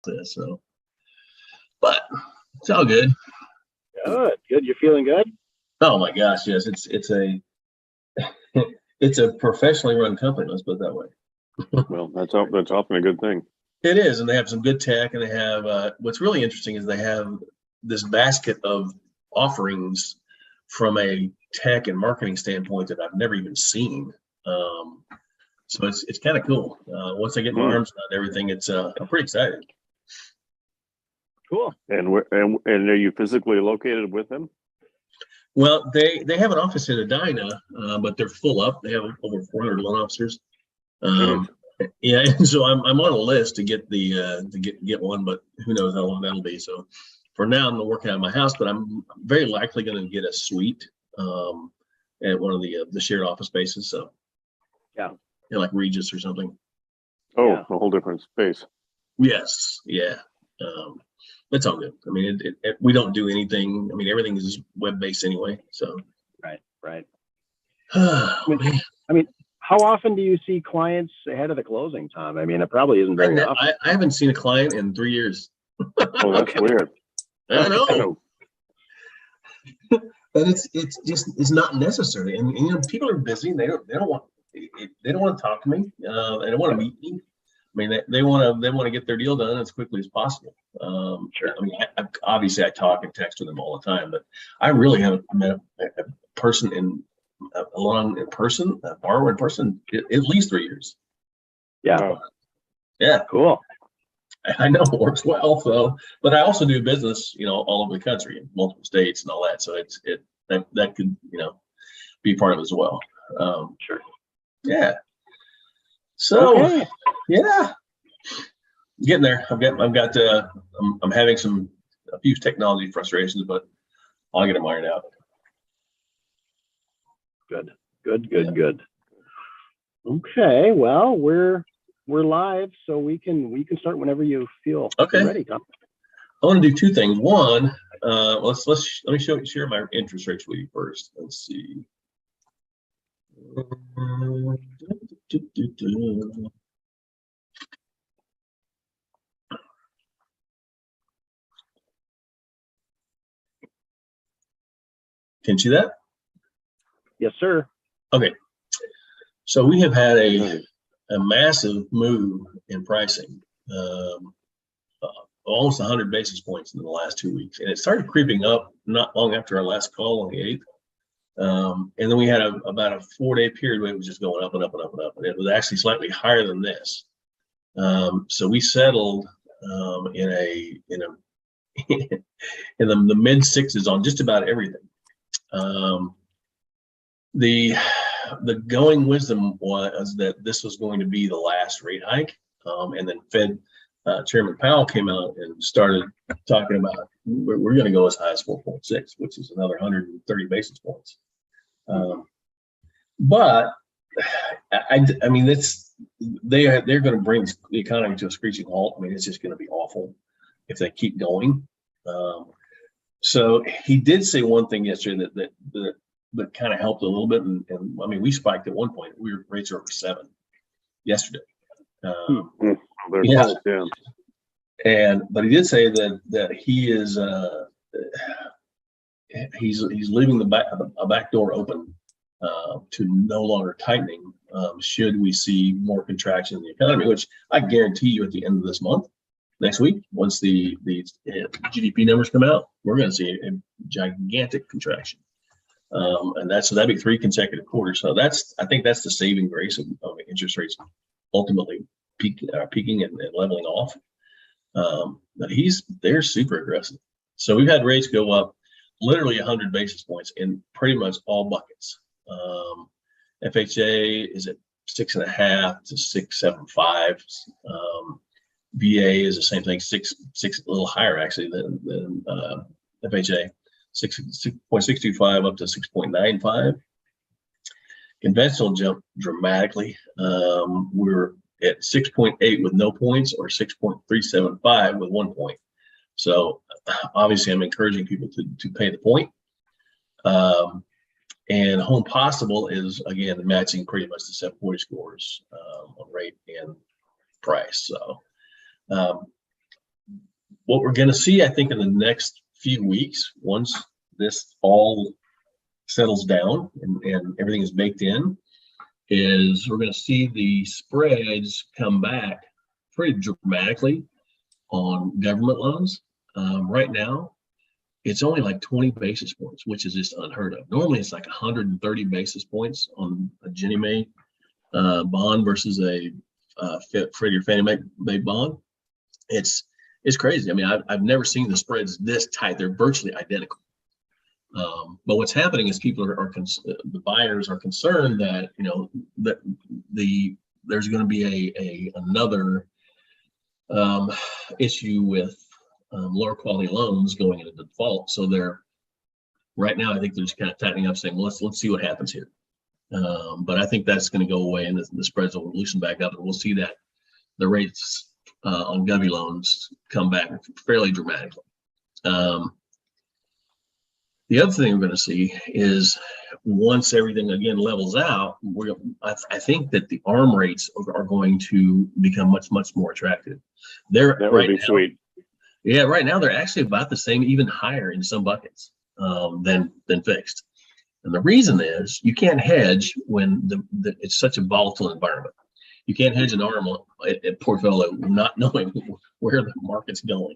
process. So, but it's all good. Good. You're feeling good? Oh my gosh, yes, it's a it's a professionally run company. Let's put it that way. Well, that's often a good thing. It is, and they have some good tech, and they have what's really interesting is they have this basket of offerings from a tech and marketing standpoint that I've never even seen. So it's kind of cool. Once I get my arms around everything, I'm pretty excited. Cool. And are you physically located with them? Well, they have an office in Edina, but they're full up. They have over 400 loan officers. Yeah, and so I'm on a list to get get one, but who knows how long that'll be. So for now, I'm working out of my house, but I'm very likely going to get a suite at one of the shared office spaces. So yeah, like Regis or something. Oh, yeah. A whole different space. Yes, yeah. It's all good. I mean, we don't do anything. I mean, everything is web based anyway. So right. Man. I mean, how often do you see clients ahead of the closing time? I mean, it probably isn't very often. I haven't seen a client in 3 years. Oh, that's weird. I know. But it's not necessary, and you know, people are busy. And they don't want to talk to me. They don't want to meet me. I mean, they want to get their deal done as quickly as possible. Sure. I mean, obviously I talk and text with them all the time, but I really haven't met a person a borrower in person, at least 3 years. Yeah. Yeah. Cool. I know it works well. So, but I also do business, you know, all over the country, in multiple states and all that. So that could, you know, be part of it as well. Sure. Yeah. So, okay. Yeah, getting there. I'm having a few technology frustrations, but I'll get them ironed out. Good. Okay. Well, we're live, so we can start whenever you feel ready, Tom. I want to do two things. One, let me share my interest rates with you first. Let's see. Can you see that? Yes, sir. Okay. So we have had a massive move in pricing, almost 100 basis points in the last 2 weeks. And it started creeping up not long after our last call on the 8th. And then we had about a 4-day period where it was just going up and up and up and up. And it was actually slightly higher than this. So we settled in the mid sixes on just about everything. The going wisdom was that this was going to be the last rate hike, and then Fed Chairman Powell came out and started talking about we're going to go as high as 4.6, which is another 130 basis points. But I mean, they're going to bring the economy to a screeching halt. I mean, it's just going to be awful if they keep going. So he did say one thing yesterday that kind of helped a little bit, and I mean, we spiked at one point. Rates are over 7 yesterday. Yeah. But he did say that he is he's leaving a back door open to no longer tightening should we see more contraction in the economy, which I guarantee you at the end of this month, next week, once the GDP numbers come out, we're going to see a gigantic contraction. And that'd be 3 consecutive quarters. So I think that's the saving grace of interest rates ultimately peaking and leveling off. But they're super aggressive. So we've had rates go up literally 100 basis points in pretty much all buckets. FHA is at 6.5 to 6.75. VA is the same thing, six a little higher actually than FHA, 6.625 up to 6.95. Conventional jumped dramatically. We're at 6.8 with no points, or 6.375 with 1 point. So obviously, I'm encouraging people to pay the point. And Home Possible is again matching pretty much the 740 scores on rate and price. So what we're going to see, I think, in the next few weeks, once this all settles down and everything is baked in, is we're going to see the spreads come back pretty dramatically on government loans. Right now, it's only like 20 basis points, which is just unheard of. Normally, it's like 130 basis points on a Ginnie Mae bond versus a Freddie or Fannie Mae bond. It's crazy. I mean, I've never seen the spreads this tight. They're virtually identical. But what's happening is people the buyers are concerned that, you know, that there's going to be another issue with lower quality loans going into default. So right now, I think they're just kind of tightening up, saying, well, let's see what happens here. But I think that's going to go away, and the spreads will loosen back up, and we'll see that the rates on Govy loans come back fairly dramatically. The other thing we're going to see is once everything again levels out, I think that the ARM rates are going to become much more attractive. That would be sweet. Yeah, right now they're actually about the same, even higher in some buckets than fixed. And the reason is you can't hedge when it's such a volatile environment. You can't hedge an ARM portfolio not knowing where the market's going.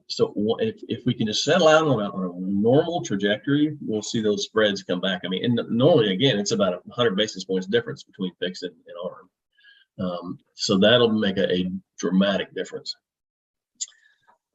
So if we can just settle out on a normal trajectory, we'll see those spreads come back. I mean, and normally, again, it's about 100 basis points difference between fixed and ARM. So that'll make a dramatic difference.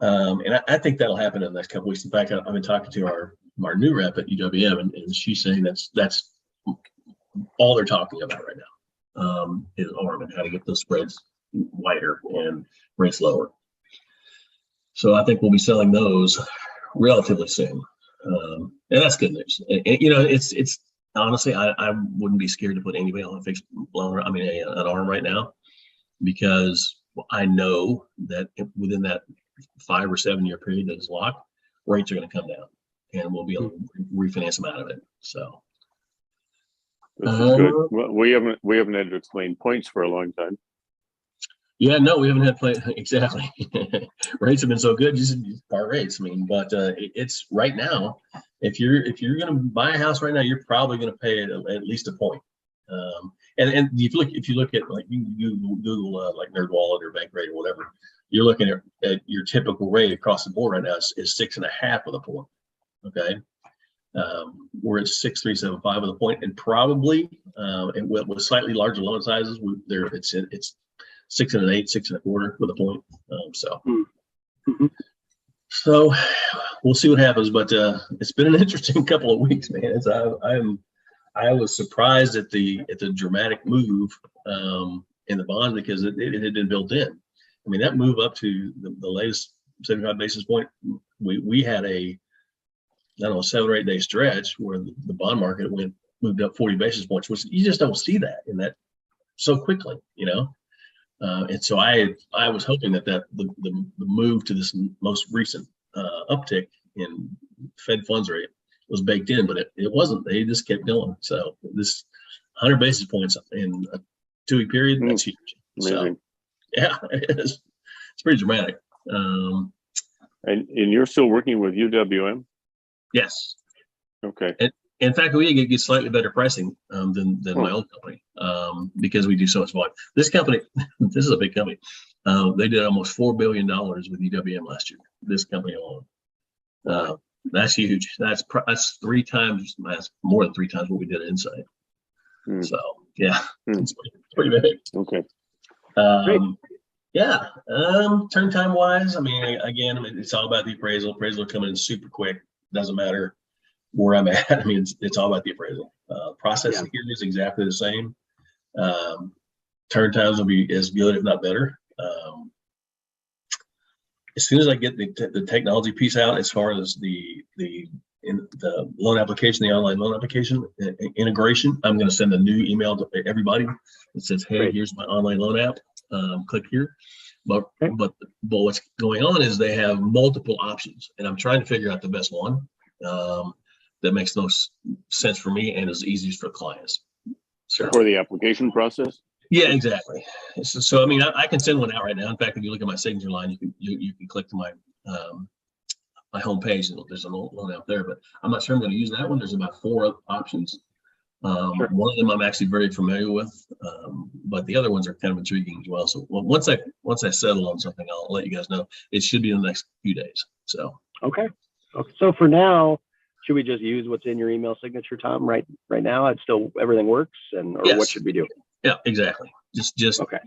And I think that'll happen in the next couple weeks. In fact, I've been talking to our new rep at UWM, and she's saying that's all they're talking about right now is ARM and how to get those spreads wider and rates lower. So I think we'll be selling those relatively soon, and that's good news. And you know, it's honestly, I wouldn't be scared to put anybody on a fixed loan. I mean, an ARM right now, because I know that within that 5 or 7 year period that is locked, rates are going to come down, and we'll be able to refinance them out of it. So this is good. Well, we haven't had to explain points for a long time. Yeah, no, we haven't had play exactly. Rates have been so good, just par rates. I mean, but it's right now. If you're going to buy a house right now, you're probably going to pay at least a point. And if you look at like you Google like NerdWallet or Bankrate or whatever, you're looking at your typical rate across the board right now is 6.5 with a point. Okay, we're at 6.375 with a point, and probably and with slightly larger loan sizes, it's 6 1/8, 6 1/4 with a point. So we'll see what happens, but it's been an interesting couple of weeks, man. I was surprised at the dramatic move in the bond because it had been built in. I mean, that move up to the latest 75 basis point, we had a 7 or 8 day stretch where the bond market moved up 40 basis points, which you just don't see that in that so quickly, you know. And so I was hoping that the move to this most recent uptick in Fed funds rate was baked in, but it wasn't. They just kept going. So this 100 basis points in a 2 week period, that's huge. Amazing. So yeah, it is. It's pretty dramatic. And you're still working with UWM? Yes. Okay. And in fact, we get slightly better pricing than my old company because we do so much volume. This company, this is a big company. They did almost $4 billion with UWM last year. This company alone. That's huge. That's 3 times. That's more than 3 times what we did at Insight. So yeah, it's pretty big. Okay. Yeah. Turn time wise, I mean, again, it's all about the appraisal. Appraisal will come in super quick. Doesn't matter where I'm at. I mean, it's all about the appraisal. Process here is exactly the same. Turn times will be as good, if not better. As soon as I get the technology piece out, as far as the loan application, the online loan application integration, I'm going to send a new email to everybody that says, "Hey, here's my online loan app. Click here." But what's going on is they have multiple options, and I'm trying to figure out the best one that makes the most sense for me and is easiest for clients. So, for the application process? Yeah, exactly. So I mean, I can send one out right now. In fact, if you look at my signature line, you can click to my homepage, and there's an old one out there. But I'm not sure I'm going to use that one. There's about 4 options. Sure. One of them I'm actually very familiar with, but the other ones are kind of intriguing as well. So once I settle on something, I'll let you guys know. It should be in the next few days. So Okay. So for now, should we just use what's in your email signature, Tom? Right now, it's still everything works, or yes. what should we do? Yeah, exactly. Just Okay.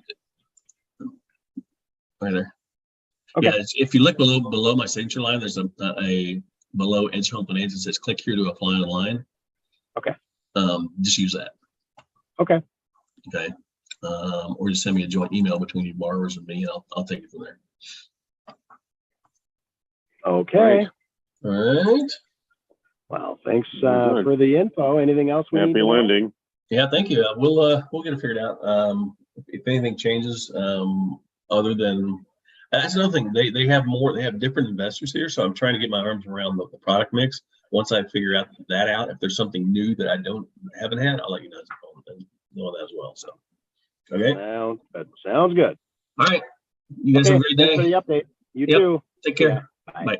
right there. Okay. Yeah, if you look below my signature line, there's a below Edge Home Finance. It says click here to apply online. Okay. Just use that. Okay. Okay. Or just send me a joint email between you borrowers and me, and I'll take it from there. Okay. All right. Well, thanks Good. for the info. Anything else we need Happy to know? landing. Yeah, thank you. We'll get it figured out. If anything changes, other than that's another thing. They have different investors here, so I'm trying to get my arms around the product mix. Once I figure out, if there's something new that I haven't had, I'll let you know that as well. So, okay. That sounds good. All right. You guys have a great day. Thanks for the update. You Yep. too. Take care. Yeah. Bye. Bye.